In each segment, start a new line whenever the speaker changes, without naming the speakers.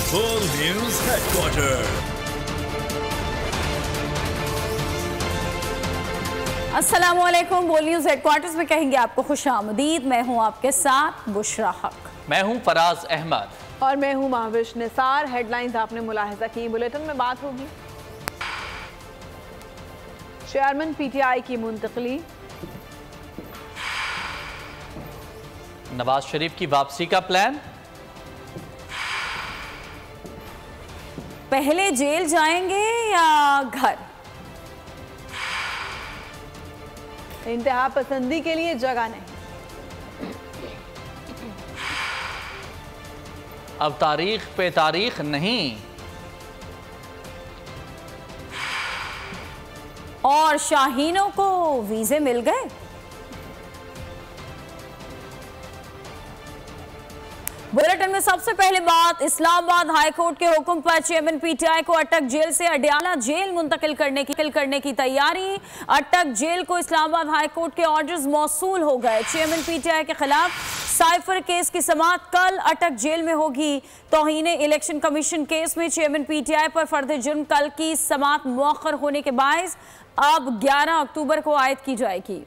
World News Headquarters।
अस्सलामुअलैकुम। बोल news headquarters में कहेंगे आपको खुशामदीद। मैं हूं आपके साथ बुशरा हक।
मैं हूं फराज अहमद
और मैं हूं महाविश निसार। हेडलाइंस आपने मुलाहिजा की। बुलेटिन में बात होगी चेयरमैन पीटीआई की मुंतकली,
नवाज शरीफ की वापसी का प्लान,
पहले जेल जाएंगे या घर,
इंतहा पसंदी के लिए जगह नहीं,
अब तारीख पे तारीख नहीं,
और शाहीनों को वीजे मिल गए। बुलेटिन में सबसे पहले बात इस्लामाबाद हाईकोर्ट के हुक्म पर चेयरमैन पीटीआई को अटक जेल से अडयाला जेल मुंतकिल करने की तैयारी। अटक जेल को इस्लामाबाद हाईकोर्ट के ऑर्डर्स मौसूल हो गए। चेयरमैन पीटीआई के खिलाफ साइफर केस की समाअत कल अटक जेल में होगी। तौहीन इलेक्शन कमीशन केस में चेयरमैन पीटीआई पर फर्द जुर्म कल की समाअत मुअख्खर होने के बायस अब 11 अक्टूबर को आयद की जाएगी।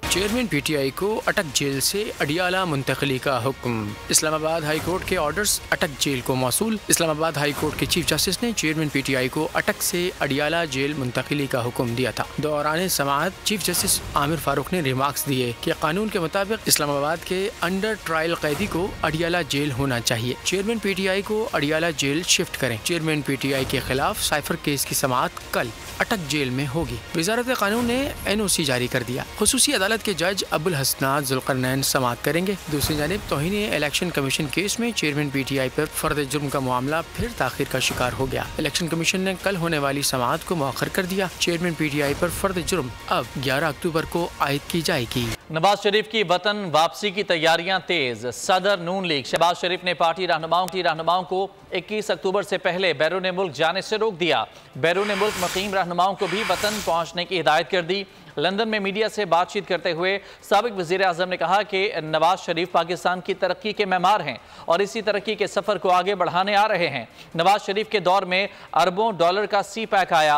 चेयरमैन पीटीआई को अटक जेल से अडियाला मुंतकली का हुक्म। इस्लामाबाद हाई कोर्ट के ऑर्डर्स अटक जेल को मौसूल। इस्लामाबाद हाई कोर्ट के चीफ जस्टिस ने चेयरमैन पीटीआई को अटक से अडियाला जेल मुंतकली का हुक्म दिया था। दौरान समाअत चीफ जस्टिस आमिर फारूक ने रिमार्क्स दिए कि कानून के मुताबिक इस्लामाबाद के अंडर ट्रायल कैदी को अडियाला जेल होना चाहिए। चेयरमैन पीटीआई को अडियाला जेल शिफ्ट करें। चेयरमैन पीटीआई के खिलाफ साइफर केस की समाअत कल अटक जेल में होगी। वजारत कानून ने NOC जारी कर दिया। खुसूसी अदालत के जज अबुल हसनात जुल्करनैन समाअत करेंगे। दूसरी जानिब तौहीन इलेक्शन कमीशन केस में चेयरमैन पीटीआई पर फर्द जुर्म का मामला फिर ताखिर का शिकार हो गया। इलेक्शन कमीशन ने कल होने वाली समाअत को मौखर कर दिया। चेयरमैन पीटीआई पर फर्द जुर्म अब 11 अक्टूबर को आयद की जाएगी।
नवाज शरीफ की वतन वापसी की तैयारियां तेज। सदर नून लीग शहबाज शरीफ ने पार्टी रहनुमाओं को 21 अक्टूबर से पहले बैरून मुल्क जाने से रोक दिया। बैरून मुल्क मुकीम रहनुमाओं को भी वतन पहुंचने की हिदायत कर दी। लंदन में मीडिया से बातचीत करते हुए साबिक वज़ीर आज़म ने कहा कि नवाज शरीफ पाकिस्तान की तरक्की के मेमार हैं और इसी तरक्की के सफ़र को आगे बढ़ाने आ रहे हैं। नवाज शरीफ के दौर में अरबों डॉलर का सी पैक आया।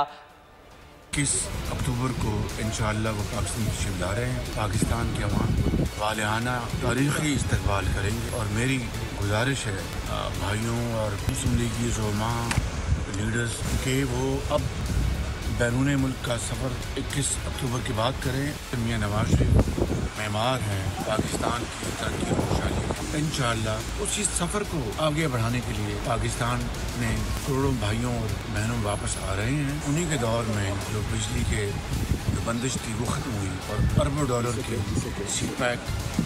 21 अक्टूबर को इंशाअल्लाह वो पाकिस्तान तशरीफ ला रहे हैं। पाकिस्तान के अवाम वालियाना तारीख़ी इस्तकबाल करेंगे और मेरी गुजारिश है भाइयों और मुस्लिम लीग की ज़ुलमा लीडर्स के वो अब बैरून मुल्क का सफ़र 21 अक्टूबर की बात करें। मियां नवाज शरीफ मेमार हैं पाकिस्तान की तरक्की और खुशहाली। इंशाअल्लाह उसी सफ़र को आगे बढ़ाने के लिए पाकिस्तान में करोड़ों भाइयों और बहनों वापस आ रहे हैं। उन्हीं के दौर में जो बिजली के जो बंदिश थी वो ख़त्म हुई और अरबों डॉलर के सी पैक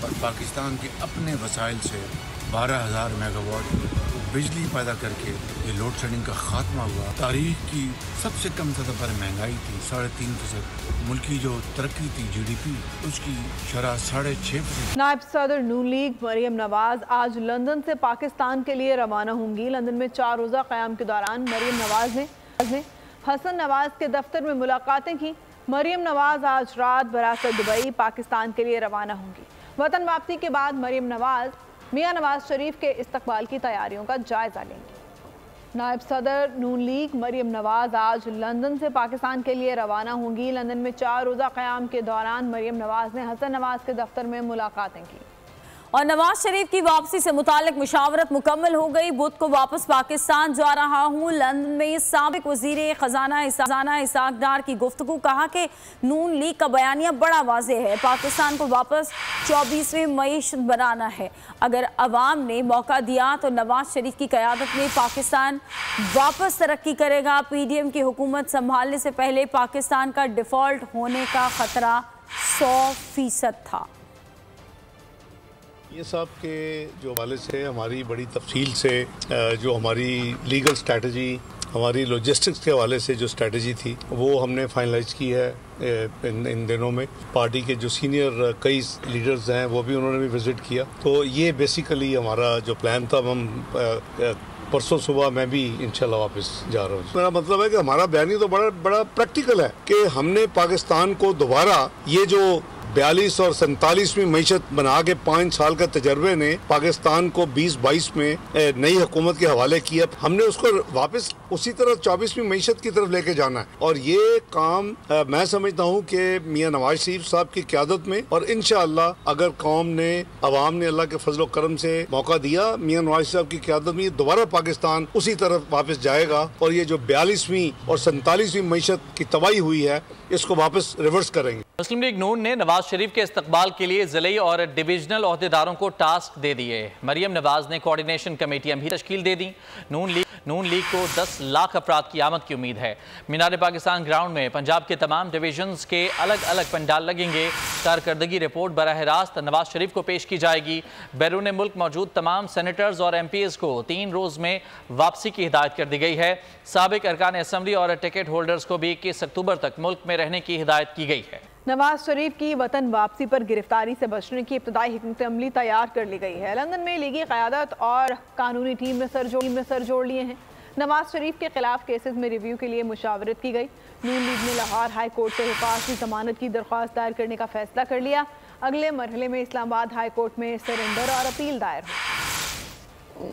और पाकिस्तान के अपने वसाइल से 12,000 मेगावाट बिजली पैदा करके ये लोड शेडिंग का खात्मा हुआ। तारीख की सबसे कम सतह पर महंगाई थी 3.5%। मुल्क की जो तरक्की थी GDP उसकी शरह 6.5%।
नायब सदर नून लीग मरियम नवाज आज लंदन से पाकिस्तान के लिए रवाना होंगी। लंदन में 4 रोज़ा क़याम के दौरान मरियम नवाज ने हसन नवाज के दफ्तर में मुलाकातें की। मरियम नवाज आज रात बरासत दुबई पाकिस्तान के लिए रवाना होंगी। वतन वापसी के बाद मरियम नवाज मियां नवाज शरीफ के इस्तकबाल की तैयारियों का जायजा लेंगी। नायब सदर नून लीग मरियम नवाज आज लंदन से पाकिस्तान के लिए रवाना होंगी। लंदन में 4 रोज़ा क़याम के दौरान मरियम नवाज ने हसन नवाज के दफ्तर में मुलाकातें की।
और नवाज शरीफ की वापसी से मुतालिक मुशावरत मुकम्मल हो गई। बुध को वापस पाकिस्तान जा रहा हूँ। लंदन में साबिक वज़ीर ख़जाना इसाक डार की गुफ्तगू। कहा कि नून लीग का बयानिया बड़ा वाज़ेह है। पाकिस्तान को वापस 24वीं मईशत बनाना है। अगर अवाम ने मौका दिया तो नवाज शरीफ की क़यादत में पाकिस्तान वापस तरक्की करेगा। PDM की हुकूमत संभालने से पहले पाकिस्तान का डिफ़ॉल्ट होने का ख़तरा 100% था।
ये साहब के जो हवाले से हमारी बड़ी तफसील से जो हमारी लीगल स्ट्रैटेजी हमारी लॉजिस्टिक्स के हवाले से जो स्ट्रैटेजी थी वो हमने फाइनलाइज की है इन दिनों में। पार्टी के जो सीनियर कई लीडर्स हैं वो भी उन्होंने भी विजिट किया। तो ये बेसिकली हमारा जो प्लान था। हम परसों सुबह मैं भी इंशाल्लाह वापस जा रहा हूँ। मेरा मतलब है कि हमारा बयानी तो बड़ा प्रैक्टिकल है कि हमने पाकिस्तान को दोबारा ये जो 42 और 47वीं मीशत बना के 5 साल का तजर्बे ने पाकिस्तान को 2022 में नई हुकूमत के हवाले किया। हमने उसको वापस उसी तरह 24वीं मीशत की तरफ लेके जाना है और ये काम मैं समझता हूँ कि मियां नवाज शरीफ साहब की क़यादत में, और इंशाअल्लाह अगर कौम ने, अवाम ने अल्लाह के फजल करम से मौका दिया, मियां नवाज साहब की क़यादत में दोबारा पाकिस्तान उसी तरफ वापस जाएगा और ये जो 42वीं और 47वीं मीशत की तबाही हुई है इसको वापस रिवर्स करेंगे।
मुस्लिम लीग नून ने नवाज शरीफ के इस्तकबाल के लिए जिले और डिविजनल ओहदेदारों को टास्क दे दिए। मरियम नवाज ने कोऑर्डिनेशन कमेटियां भी तश्कील दे दी। नून लीग को 10 लाख अफराद की आमद की उम्मीद है। मीनार पाकिस्तान ग्राउंड में पंजाब के तमाम डिविजन्स के अलग अलग पंडाल लगेंगे। कारकर्दगी रिपोर्ट बराह रास्त नवाज शरीफ को पेश की जाएगी। बैरून मुल्क मौजूद तमाम सेनेटर्स और MPs को 3 रोज़ में वापसी की हिदायत कर दी गई है। साबिक अरकान असम्बली और टिकट होल्डर्स को भी 21 अक्टूबर तक मुल्क में रहने की हिदायत की गई है।
नवाज शरीफ की वतन वापसी पर गिरफ्तारी से बचने की इब्तदाई हिकमत अमली तैयार कर ली गई है। लंदन में लीगी क़यादत और कानूनी टीम में सर जोड़ लिए हैं। नवाज शरीफ के खिलाफ केसेस में रिव्यू के लिए मुशावरत की गई। नून लीग ने लाहौर हाई कोर्ट से हिफाजती जमानत की दरख्वास्त दायर करने का फैसला कर लिया। अगले मरहले में इस्लामाबाद हाई कोर्ट में सरेंडर और अपील दायर हो।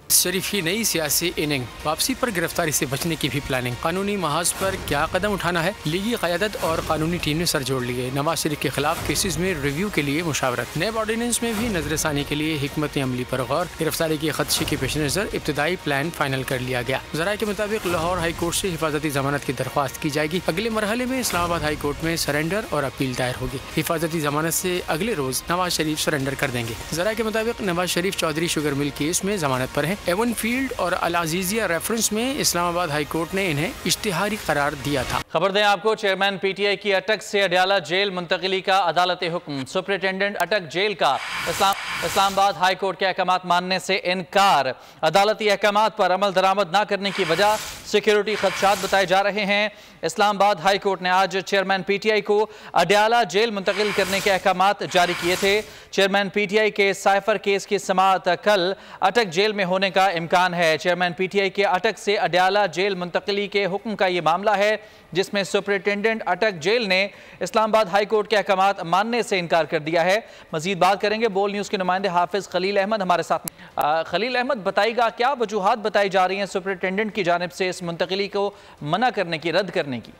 शरीफ की नई सियासी इनिंग, वापसी पर गिरफ्तारी से बचने की भी प्लानिंग, कानूनी महाज पर क्या कदम उठाना है, लीगी क़यादत और कानूनी टीम ने सर जोड़ लिए। नवाज शरीफ के खिलाफ केसेस में रिव्यू के लिए मुशावरत, नए ऑर्डिनेंस में भी नजरसानी के लिए हिकमत अमली पर गौर, गिरफ्तारी के खदशे के पेश नजर इब्तदाई प्लान फाइनल कर लिया गया। ज़राए के मुताबिक लाहौर हाई कोर्ट से हिफाजती जमानत की दरख्वास्त की जाएगी। अगले मरहले में इस्लामाबाद हाई कोर्ट में सरेंडर और अपील दायर होगी। हिफाजती जमानत से अगले रोज नवाज शरीफ सरेंडर कर देंगे। ज़राए के मुताबिक Nawaz Sharif Chaudhary sugar mill case में जमानत पर है। एवन फील्ड और अल-अज़ीज़िया रेफरेंस में इस्लामाबाद हाई कोर्ट ने इन्हें इश्तिहारी करार दिया था।
खबर दें आपको, चेयरमैन PTI की अटक से अडयाला जेल मुंतकिली का अदालती हुक्म। सुपरिटेंडेंट अटक जेल का इस्लामाबाद हाई कोर्ट के अहकाम मानने से इनकार। अदालती अहकाम पर अमल दरामद न करने की वजह सिक्योरिटी खदशात बताए जा रहे हैं। इस्लामाबाद हाई कोर्ट ने आज चेयरमैन PTI को अडयाला जेल मुंतकिल करने के अहकाम जारी किए थे। चेयरमैन PTI के साइफर केस की समाअत कल अटक जेल में होने का इम्कान है। चेयरमैन PTI के अटक से अडयाला जेल मुंतकिली के हुक्म का ये मामला है, जिसमें सुपरिटेंडेंट अटक जेल ने इस्लामाबाद हाई कोर्ट के अहकाम मानने से इनकार कर दिया है। मजीद बात करेंगे बोल न्यूज़ के नुमाइंदे हाफिज खलील अहमद हमारे साथ। खलील अहमद, बताइएगा क्या वजूहात बताई जा रही हैं सुपरिटेंडेंट की जानिब से इस मुंतकिली को मना करने की, रद्द करने की?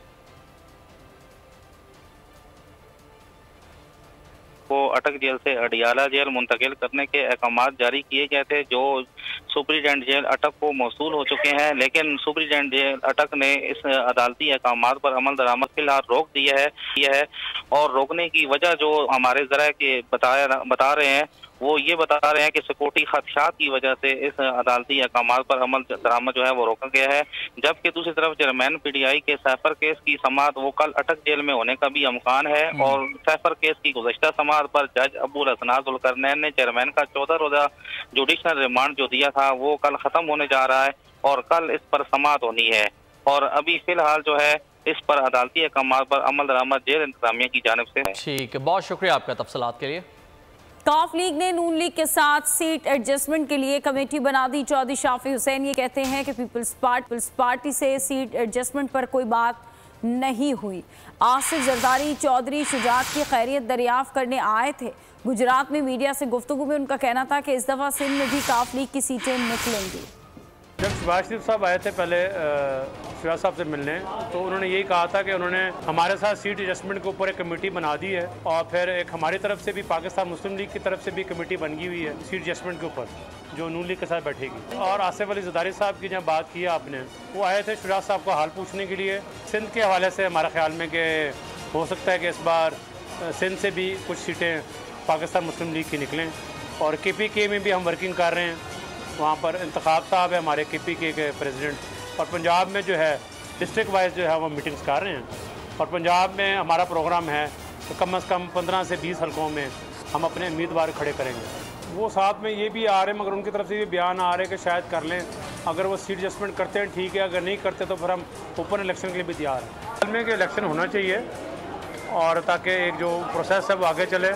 को अटक जेल से अडयाला जेल मुंतकिल करने के अहकाम जारी किए गए थे, जो सुपरिटेंडेंट जेल अटक को मौसूल हो चुके हैं, लेकिन सुपरिटेंडेंट जेल अटक ने इस अदालती अहकाम पर अमल दरामद फिलहाल रोक दिया है। और रोकने की वजह जो हमारे ज़रा के बता रहे हैं वो ये बता रहे हैं कि सिक्योरिटी खदशात की वजह से इस अदालती अहकाम पर अमल दरामद जो है वो रोका गया है। जबकि दूसरी तरफ चेयरमैन PTI के सैफर केस की समाअत वो कल अटक जेल में होने का भी इम्कान है। और सैफर केस की गुज़श्ता समाअत पर जज अबुल हसनात जुल्करनैन ने चेयरमैन का 14 रोज़ा जुडिशनल रिमांड जो दिया था वो कल ख़त्म होने जा रहा है और कल इस पर समाअत होनी है। और अभी फिलहाल जो है इस पर अदालती अहकाम पर अमल दरामद जेल इंतजामिया की जानिब से है। ठीक है, बहुत शुक्रिया आपका तफसीलात के लिए।
काफ लीग ने नून लीग के साथ सीट एडजस्टमेंट के लिए कमेटी बना दी। चौधरी शाफी हुसैन ये कहते हैं कि पीपल्स पार्टी से सीट एडजस्टमेंट पर कोई बात नहीं हुई। आसिफ जरदारी चौधरी शुजात की खैरियत दरियाफ्त करने आए थे। गुजरात में मीडिया से गुफ्तगू में उनका कहना था कि इस दफ़ा सिंध में भी काफ लीग की सीटें निकलेंगी।
जब शहबाज शरीफ साहब आए थे पहले शहबाज साहब से मिलने, तो उन्होंने यही कहा था कि उन्होंने हमारे साथ सीट एडजस्टमेंट के ऊपर एक कमेटी बना दी है और फिर एक हमारी तरफ से भी पाकिस्तान मुस्लिम लीग की तरफ से भी कमेटी बन गई हुई है सीट एडजस्टमेंट के ऊपर, जो नून लीग के साथ बैठेगी। और आसिफ अली जरदारी साहब की जब बात की आपने, वो आए थे शहबाज साहब का हाल पूछने के लिए। सिंध के हवाले से हमारा ख्याल में कि हो सकता है कि इस बार सिंध से भी कुछ सीटें पाकिस्तान मुस्लिम लीग की निकलें। और KPK में भी हम वर्किंग कर रहे हैं, वहाँ पर इंतखाब साहब है हमारे KPK के प्रेसिडेंट। और पंजाब में जो है डिस्ट्रिक्ट वाइज जो है वो मीटिंग्स कर रहे हैं। और पंजाब में हमारा प्रोग्राम है तो कम से कम 15 से 20 हलकों में हम अपने उम्मीदवार खड़े करेंगे। वो साथ में ये भी आ रहे हैं, मगर उनकी तरफ से भी बयान आ रहे हैं कि शायद कर लें। अगर वो सीट एडजस्टमेंट करते हैं ठीक है, अगर नहीं करते तो फिर हम ओपन इलेक्शन के लिए भी तैयार हैं। हाल में कि इलेक्शन होना चाहिए और ताकि एक जो प्रोसेस है वो आगे चले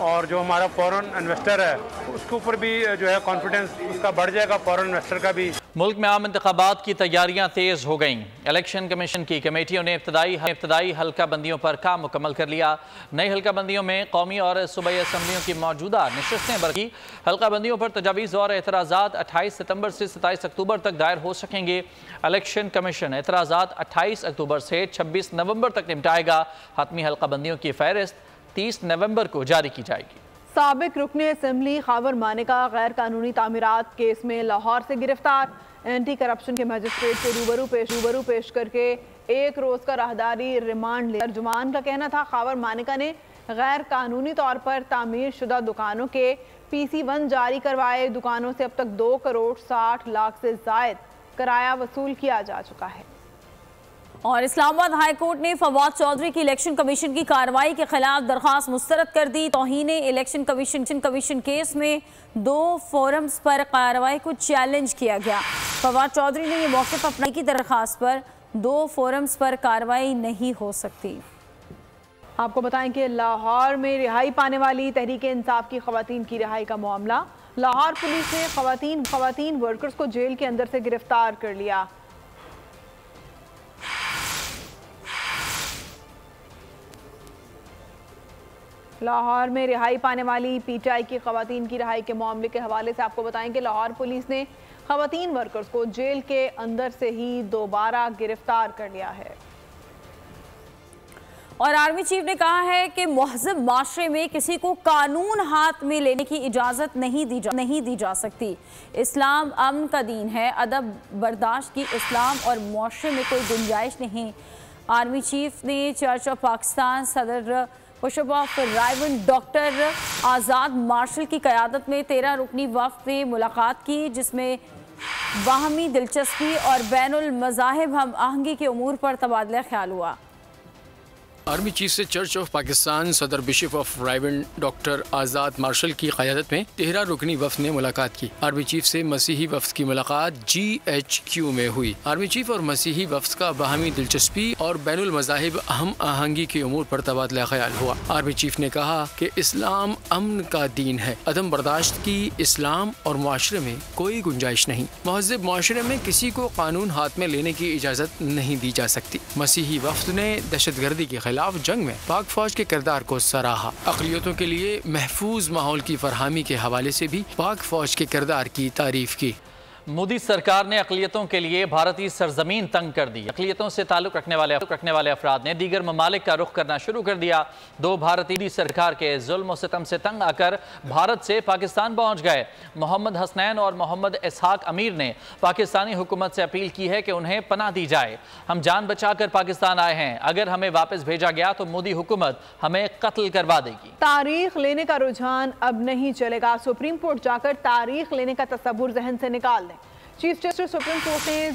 और जो हमारा फॉरेन इन्वेस्टर है उसके ऊपर भी जो है कॉन्फिडेंस उसका बढ़ जाएगा, फॉरेन इन्वेस्टर का भी।
मुल्क में आम इंतखाबात की तैयारियां तेज हो गईं। इलेक्शन कमीशन की कमेटियों ने इब्तदाई हल्का बंदियों पर काम मुकम्मल कर लिया। नई हल्का बंदियों में कौमी और सूबाई असम्बलियों की मौजूदा नशस्तें बरकी। हल्का बंदियों पर तजावीज़ और एतराज़ात 28 सितंबर से 27 अक्टूबर तक दायर हो सकेंगे। इलेक्शन कमीशन एतराज़ात 28 अक्टूबर से 26 नवंबर तक निपटाएगा। हतमी हल्का बंदियों की फहरिस्त 30 नवंबर को जारी की जाएगी।
साबिक रुकने असम्बली खावर मानेका गैर कानूनी तामीरात केस में लाहौर से गिरफ्तार। एंटी करप्शन के मजिस्ट्रेट के रूबरू पेश करके 1 रोज का राहदारी रिमांड ले। तर्जुमान का कहना था खावर मानेका ने गैर कानूनी तौर पर तामीर शुदा दुकानों के PC1 जारी करवाए। दुकानों से अब तक 2 करोड़ 60 लाख से जायद किराया वसूल किया जा चुका है।
और इस्लामाबाद हाई कोर्ट ने फवाद चौधरी की इलेक्शन कमीशन की कार्रवाई के खिलाफ दरख्वास्त मुस्तरद कर दी। तौहीने इलेक्शन कमीशन केस में 2 फोरम्स पर कार्रवाई को चैलेंज किया गया। फवाद चौधरी ने यह मौक़िफ़ अपनाई की दरख्वास्त पर 2 फोरम्स पर कार्रवाई नहीं हो सकती।
आपको बताएं कि लाहौर में रिहाई पाने वाली तहरीक इंसाफ की खवातीन की रिहाई का मामला। लाहौर पुलिस ने खवातीन वर्कर्स को जेल के अंदर से गिरफ्तार कर लिया। लाहौर में रिहाई पाने वाली PTI की खवातीन की रिहाई के मामले के हवाले से आपको बताएं कि लाहौर पुलिस ने खवातीन वर्कर्स को जेल के अंदर से ही दोबारा गिरफ्तार कर लिया है।
और आर्मी चीफ ने कहा है कि महज़ब माशरे में किसी को कानून हाथ में लेने की इजाज़त नहीं दी जा सकती। इस्लाम अमन का दीन है, अदब बर्दाश्त की इस्लाम और माशरे में कोई गुंजाइश नहीं। आर्मी चीफ ने चर्च ऑफ पाकिस्तान सदर bishop of Raiwind doctor Azad Marshall की क़यादत में 13 रुकनी वफ़द ने मुलाकात की, जिसमें बाहमी दिलचस्पी और बैनुल मज़ाहिब हम आहंगी के उमूर पर तबादला ख्याल हुआ।
आर्मी चीफ से चर्च ऑफ पाकिस्तान सदर bishop of Raiwind doctor Azad Marshall की क़यादत में 13 रुकनी वफ़द ने मुलाकात की। आर्मी चीफ से मसीही वफ़द की मुलाकात GHQ में हुई। आर्मी चीफ और मसीही वफ़द का बाहमी दिलचस्पी और बैनुल मज़ाहिब अहम आहंगी के उमूर पर तबादला ख्याल हुआ। आर्मी चीफ ने कहा कि इस्लाम अमन का दीन है, अदम बर्दाश्त की इस्लाम और मुआशरे में कोई गुंजाइश नहीं। महज़ब मुआशरे में किसी को कानून हाथ में लेने की इजाज़त नहीं दी जा सकती। मसीही वफ़द ने दहशतगर्दी के खिलाफ जंग में पाक फौज के किरदार को सराहा। अक़लियतों के लिए महफूज माहौल की फरहमी के हवाले से भी पाक फौज के किरदार की तारीफ की।
मोदी सरकार ने अक़लियतों के लिए भारतीय सरजमीन तंग कर दी। अक़लियतों से ताल्लुक़ रखने वाले अफराद ने दीगर ममालिक का रुख करना शुरू कर दिया। 2 भारतीय सरकार के जुल्म सितम से तंग आकर भारत से पाकिस्तान पहुँच गए। मोहम्मद हसनैन और मोहम्मद इसहाक अमीर ने पाकिस्तानी हुकूमत से अपील की है कि उन्हें पनाह दी जाए। हम जान बचा कर पाकिस्तान आए हैं, अगर हमें वापस भेजा गया तो मोदी हुकूमत हमें कत्ल करवा देगी।
तारीख लेने का रुझान अब नहीं चलेगा। सुप्रीम कोर्ट जाकर तारीख लेने का तसव्वुर जहन से निकाल दें। चीफ जस्टिस सुप्रीम कोर्ट ने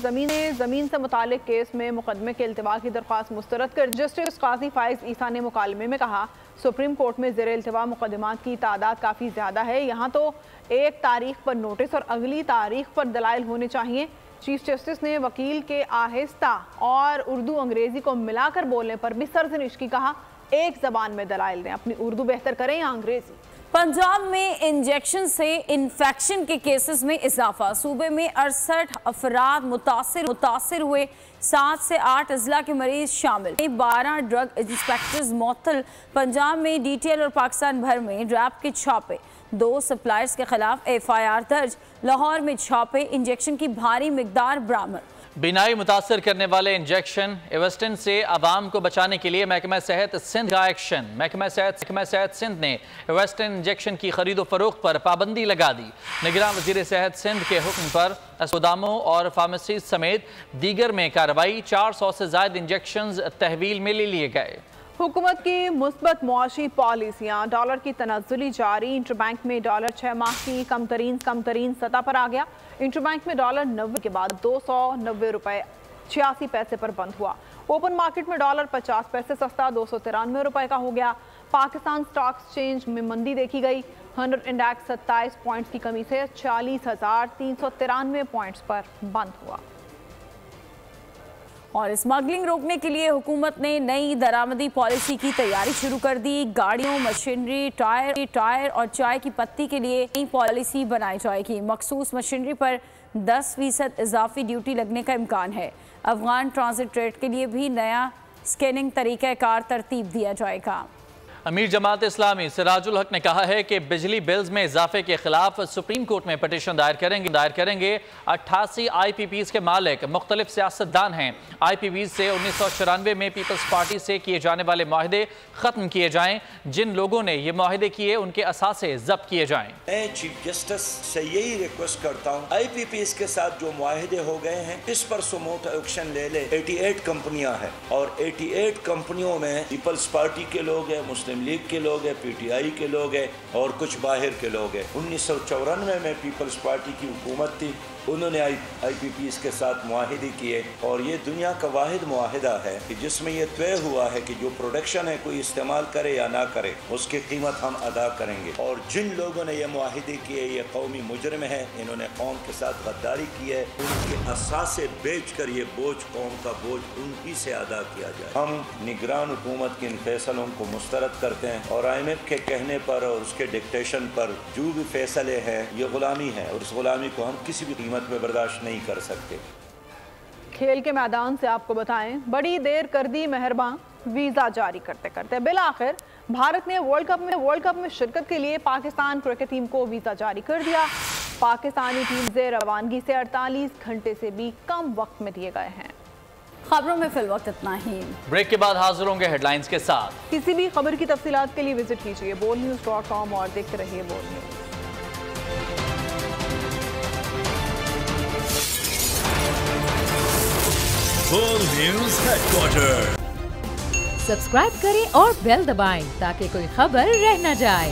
ज़मीन से मुतालिक केस में मुकदमे के इल्तिवा की दरख्वास्त मुस्तरद कर जस्टिस काजी फाइज ईसा ने मुकालमे में कहा, सुप्रीम कोर्ट में ज़ेर इल्तिवा मुकदमात की तादाद काफ़ी ज़्यादा है। यहाँ तो एक तारीख पर नोटिस और अगली तारीख पर दलाइल होने चाहिए। चीफ जस्टिस ने वकील के आहिस्ता और उर्दू अंग्रेज़ी को मिलाकर बोलने पर भी सरजनिश की कहा, एक ज़बान में दलाइल दें, अपनी उर्दू बेहतर करें या अंग्रेज़ी।
पंजाब में इंजेक्शन से इन्फेक्शन के केसेस में इजाफा। सूबे में 68 अफराद मुतासिर हुए, 7 से 8 अजला के मरीज शामिल। 12 ड्रग इंस्पेक्टर्स मअतल। पंजाब में DTL और पाकिस्तान भर में रैब के छापे। 2 सप्लायर्स के खिलाफ FIR दर्ज। लाहौर में छापे, इंजेक्शन की भारी मिकदार बरामद।
बीनाई मुतासर करने वाले इंजेक्शन एवेस्टन से आवाम को बचाने के लिए महकमा सेहत सिंध का एक्शन। महकमा सेहत सिंध ने एवेस्टन इंजेक्शन की खरीदो फरोख्त पर पाबंदी लगा दी। निगरान वजीर सेहत सिंध के हुक्म पर अस्पतालों और फार्मेसी समेत दीगर में कार्रवाई। 400 से ज्यादा इंजेक्शन तहवील में ले लिए गए।
हुकूमत की मुस्बत मुआशी पॉलिसियाँ। डॉलर की तनज़्ज़ुली जारी। इंटरबैंक में डॉलर 6 माह की कम तरीन सतह पर आ गया। इंटरबैंक में डॉलर 90 के बाद 290 रुपये 86 पैसे पर बंद हुआ। ओपन मार्केट में डॉलर 50 पैसे सस्ता 293 रुपये का हो गया। पाकिस्तान स्टॉक एक्सचेंज में मंदी देखी गई। 100 इंडेक्स 27 पॉइंट्स की कमी से 40,393 पॉइंट्स पर बंद हुआ।
और स्मगलिंग रोकने के लिए हुकूमत ने नई दरामदी पॉलिसी की तैयारी शुरू कर दी। गाड़ियों, मशीनरी, टायर और चाय की पत्ती के लिए नई पॉलिसी बनाई जाएगी। मखसूस मशीनरी पर 10% इजाफी ड्यूटी लगने का इम्कान है। अफगान ट्रांजिट ट्रेड के लिए भी नया स्कैनिंग तरीक़ाकार तरतीब दिया जाएगा।
अमीर जमात इस्लामी सिराजुल हक ने कहा है कि बिजली बिल्स में इजाफे के खिलाफ सुप्रीम कोर्ट में पटिशन दायर करेंगे। 88 IPPs के मालिक मुख्तलिफ सियासतदान हैं। IPPs से 1994 में पीपल्स पार्टी से किए जाने वाले माहिदे ख़त्म किए जाएं। जिन लोगों ने ये माहिदे किए उनके असासे जब्त किए जाएं।
मैं चीफ जस्टिस से यही रिक्वेस्ट करता हूँ, IPPs के साथ जो माहिदे हो गए हैं इस पर सुमोट एक्शन ले ले। 88 कंपनियां हैं और 88 कंपनियों में पीपल्स पार्टी के लोग हैं, मुस्लिम लीग के लोग हैं, PTI के लोग हैं और कुछ बाहर के लोग हैं। 1994 में पीपल्स पार्टी की हुकूमत थी, उन्होंने IPPs के साथ मुआहिदे किए और ये दुनिया का वाहिद मुआहिदा है कि जिसमें यह तय हुआ है कि जो प्रोडक्शन है कोई इस्तेमाल करे या ना करे उसकी कीमत हम अदा करेंगे। और जिन लोगों ने ये मुआहिदे किए ये कौमी मुजरिम है, इन्होंने कौम के साथ गद्दारी की है। उनके असासे बेच कर ये बोझ, कौम का बोझ उन्हीं से अदा किया जाए। हम निगरान हुकूमत के इन फैसलों को मुस्तरद करते हैं और IMF के कहने पर और उसके डिक्टेशन पर जो भी फैसले हैं ये गुलामी है और इस गुलामी को हम किसी भी कीमत में बर्दाश्त नहीं कर सकते।
खेल के मैदान से आपको बताएं, बड़ी देर कर दी मेहरबान वीजा जारी करते करते बिलाखिर भारत ने वर्ल्ड कप में शिरकत के लिए पाकिस्तान क्रिकेट टीम को वीजा जारी कर दिया। पाकिस्तानी टीम से रवानगी से 48 घंटे से भी कम वक्त में दिए गए हैं।
खबरों में फिल वक्त इतना ही।
ब्रेक के बाद हाजिर होंगे हेडलाइंस के साथ।
किसी भी खबर की तफसीलात के लिए विजिट कीजिए bolnews.com और देखते रहिए बोल न्यूज।
बोल न्यूज हेडक्वार्टर।
सब्सक्राइब करें और बेल दबाएं ताकि कोई खबर रह न जाए।